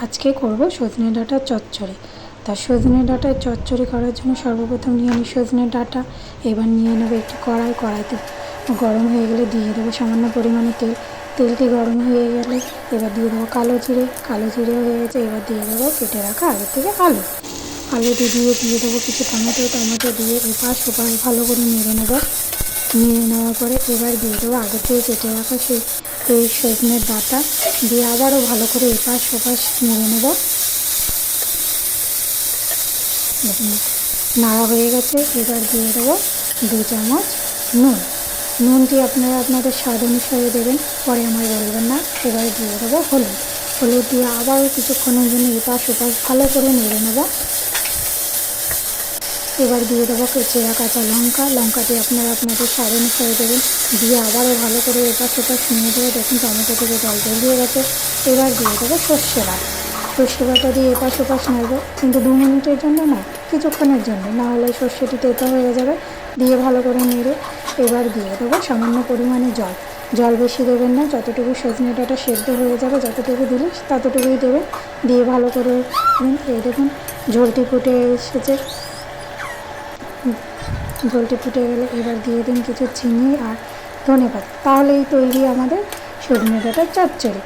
আজকে করব সজনে ডাঁটার চচ্চড়ি। তা সজনে ডাঁটার চচ্চড়ি করার জন্য সর্বপ্রথম নিয়ে নিই সজনে ডাঁটা। এবার নিয়ে নেব একটি কড়াইতে গরম হয়ে গেলে দিয়ে দেবো সামান্য পরিমাণে তেল। তেলটি গরম হয়ে গেলে এবার দিয়ে দেবো কালো জিরে হয়ে গেছে। এবার দিয়ে দেবো কেটে রাখা আগে থেকে আলুটি দিয়ে দেবো কিছু টমেটো দিয়ে এপাশ ওপাশ ভালো করে নেড়ে নেওয়ার পরে এবার দিয়ে দেবো আগে থেকে কেটে রাখা এই সজনের ডাঁটা দিয়ে আবারও ভালো করে এপাশ ওপাশ নেড়ে নেব। নাড়া হয়ে গেছে। এবার দিয়ে দেবো 2 চামচ নুনটি আপনারা আপনাদের স্বাদ অনুসারে দেবেন, পরে আমায় বলবেন না। এবার দিয়ে দেবো হলুদ দিয়ে আবারও কিছুক্ষণের জন্য এপাশ ওপাশ ভালো করে নেড়ে নেব। এবার দিয়ে দেবো চেরা কাঁচা লঙ্কাটি আপনারা আপনাদের স্বাদ অনুসারে দেবেন, দিয়ে আবারও ভালো করে এপাশ ওপাশ নিয়ে দেবো। দেখুন টমেটো থেকে জল বেরিয়ে গেছে। এবার দিয়ে দেবো সর্ষে বাটা দিয়ে এপাশ ওপাশ নেব, কিন্তু 2 মিনিটের জন্য না, কিছুক্ষণের জন্য, না হলে সর্ষেটি তেতো হয়ে যাবে। দিয়ে ভালো করে নেড়ে এবার দিয়ে দেবো সামান্য পরিমাণে জল বেশি দেবেন না, যতটুকু সজনে ডাঁটা সেদ্ধ হয়ে যাবে যতটুকু দিলে ততটুকুই দেবেন। দিয়ে ভালো করে এই দেখুন ঝোলটি ফুটে এসেছে। ঝোলটি ফুটে গেলে এবার দিয়ে দিন কিছু চিনি আর ধনেপাতা, তাহলেই তৈরি আমাদের সজনে ডাঁটার চচ্চড়ি।